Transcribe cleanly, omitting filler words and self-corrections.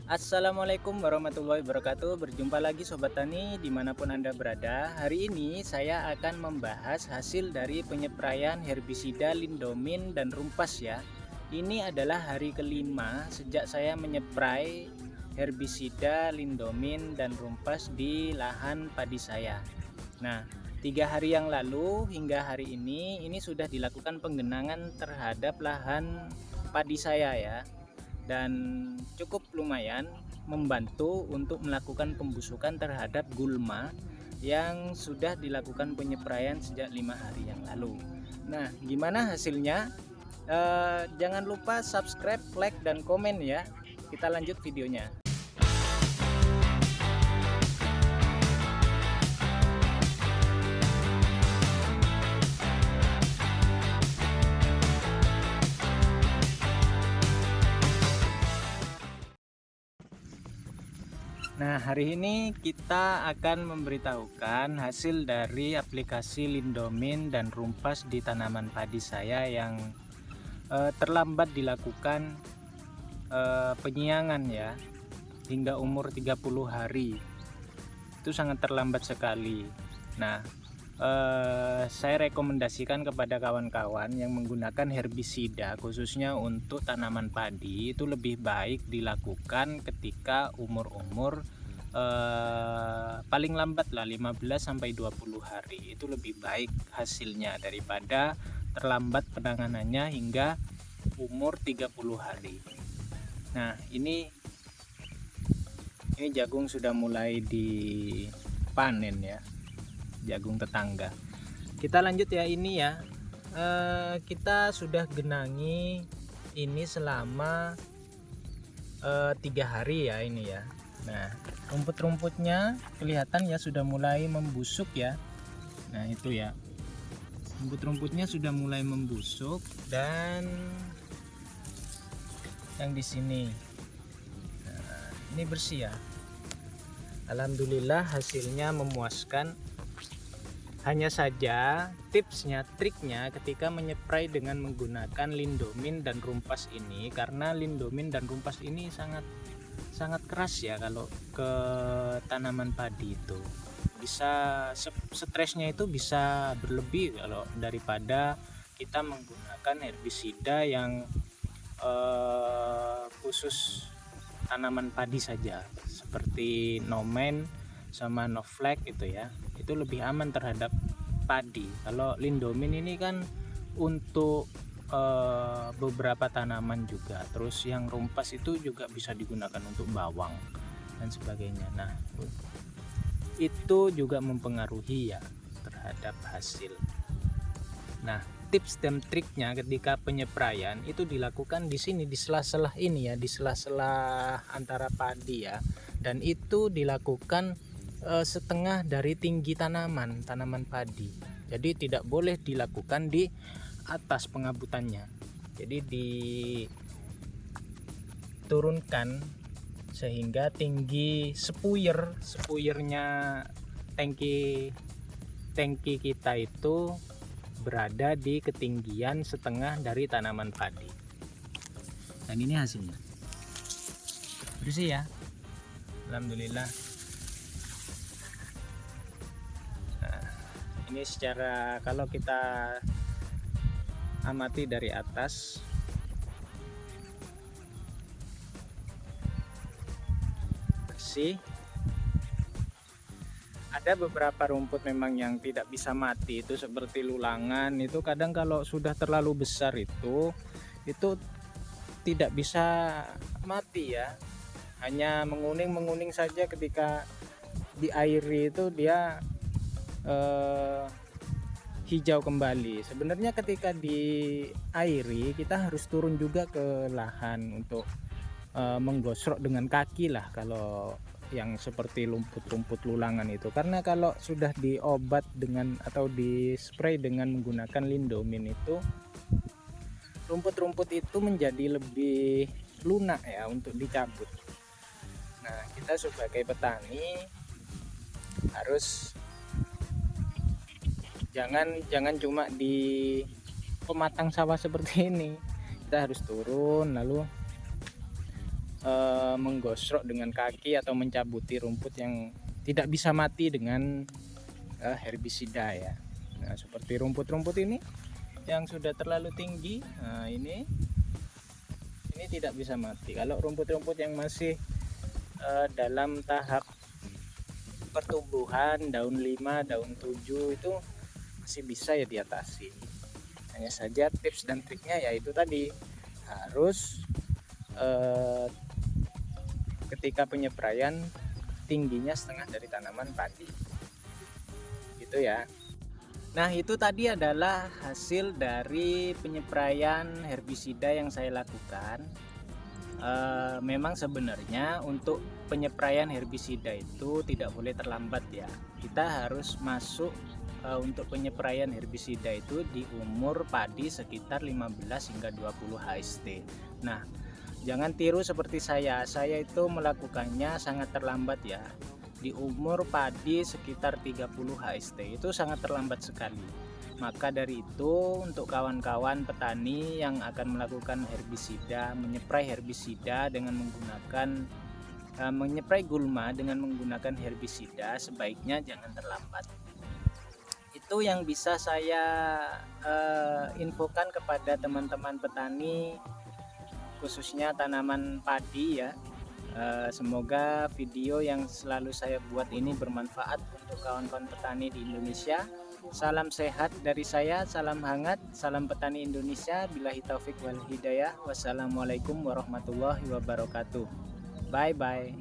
Assalamualaikum warahmatullahi wabarakatuh. Berjumpa lagi Sobat Tani dimanapun Anda berada. Hari ini saya akan membahas hasil dari penyepraian herbisida Lindomin dan Rumpas ya. Ini adalah hari kelima sejak saya menyeprai herbisida Lindomin dan Rumpas di lahan padi saya. Nah, 3 hari yang lalu hingga hari ini sudah dilakukan penggenangan terhadap lahan padi saya ya, dan cukup lumayan membantu untuk melakukan pembusukan terhadap gulma yang sudah dilakukan penyepraian sejak 5 hari yang lalu. Nah, gimana hasilnya? Jangan lupa subscribe, like, dan komen ya. Kita lanjut videonya. Nah, hari ini kita akan memberitahukan hasil dari aplikasi Lindomin dan Rumpas di tanaman padi saya yang terlambat dilakukan penyiangan ya, hingga umur 30 hari. Itu sangat terlambat sekali. Nah, saya rekomendasikan kepada kawan-kawan yang menggunakan herbisida khususnya untuk tanaman padi itu lebih baik dilakukan ketika umur-umur paling lambat lah 15 sampai 20 hari. Itu lebih baik hasilnya daripada terlambat penanganannya hingga umur 30 hari. Nah, ini jagung sudah mulai dipanen ya, jagung tetangga. Kita lanjut ya, ini ya, kita sudah genangi ini selama 3 hari ya ini ya. Nah, rumput-rumputnya kelihatan ya sudah mulai membusuk ya. Nah, itu ya, rumput-rumputnya sudah mulai membusuk. Dan yang di sini, nah, ini bersih ya. Alhamdulillah hasilnya memuaskan. Hanya saja tipsnya, triknya ketika menyeprai dengan menggunakan Lindomin dan Rumpas ini, karena Lindomin dan Rumpas ini sangat keras ya kalau ke tanaman padi itu. Bisa stresnya itu bisa berlebih kalau daripada kita menggunakan herbisida yang khusus tanaman padi saja seperti Nomen sama Novlek itu ya. Itu lebih aman terhadap padi. Kalau Lindomin ini kan untuk beberapa tanaman juga. Terus yang Rumpas itu juga bisa digunakan untuk bawang dan sebagainya. Nah, itu juga mempengaruhi ya terhadap hasil. Nah, tips dan triknya ketika penyepraian itu dilakukan di sini, di sela-sela ini ya, di sela-sela antara padi ya. Dan itu dilakukan setengah dari tinggi tanaman padi. Jadi tidak boleh dilakukan di atas pengabutannya. Jadi diturunkan sehingga tinggi sepuyernya tangki kita itu berada di ketinggian setengah dari tanaman padi. Dan ini hasilnya bersih ya, alhamdulillah. Nah, ini secara kalau kita amati dari atas, bersih. Ada beberapa rumput memang yang tidak bisa mati, itu seperti lulangan. Itu kadang kalau sudah terlalu besar itu tidak bisa mati ya, hanya menguning saja. Ketika diairi itu dia hijau kembali. Sebenarnya ketika diairi kita harus turun juga ke lahan untuk menggosok dengan kaki lah kalau yang seperti rumput lulangan itu. Karena kalau sudah diobat dengan atau di spray dengan menggunakan Lindomin itu, rumput-rumput itu menjadi lebih lunak ya untuk dicabut. Nah, kita sebagai petani harus jangan cuma di pematang sawah seperti ini. Kita harus turun lalu menggosok dengan kaki atau mencabuti rumput yang tidak bisa mati dengan herbisida ya. Nah, seperti rumput-rumput ini yang sudah terlalu tinggi, nah ini tidak bisa mati. Kalau rumput-rumput yang masih dalam tahap pertumbuhan, daun 5, daun 7 itu masih bisa ya diatasi. Hanya saja tips dan triknya yaitu tadi harus ketika penyepraian tingginya setengah dari tanaman padi gitu ya. Nah, itu tadi adalah hasil dari penyepraian herbisida yang saya lakukan. Memang sebenarnya untuk penyepraian herbisida itu tidak boleh terlambat ya. Kita harus masuk untuk penyepraian herbisida itu di umur padi sekitar 15 hingga 20 HST. Nah, jangan tiru seperti saya itu melakukannya sangat terlambat ya. Di umur padi sekitar 30 HST itu sangat terlambat sekali. Maka dari itu untuk kawan-kawan petani yang akan melakukan herbisida, menyeprai herbisida dengan menggunakan menyeprai gulma dengan menggunakan herbisida, sebaiknya jangan terlambat. Itu yang bisa saya infokan kepada teman-teman petani khususnya tanaman padi ya. Semoga video yang selalu saya buat ini bermanfaat untuk kawan-kawan petani di Indonesia. Salam sehat dari saya, salam hangat, salam petani Indonesia. Billahi taufik wal hidayah. Wassalamualaikum warahmatullahi wabarakatuh. Bye bye.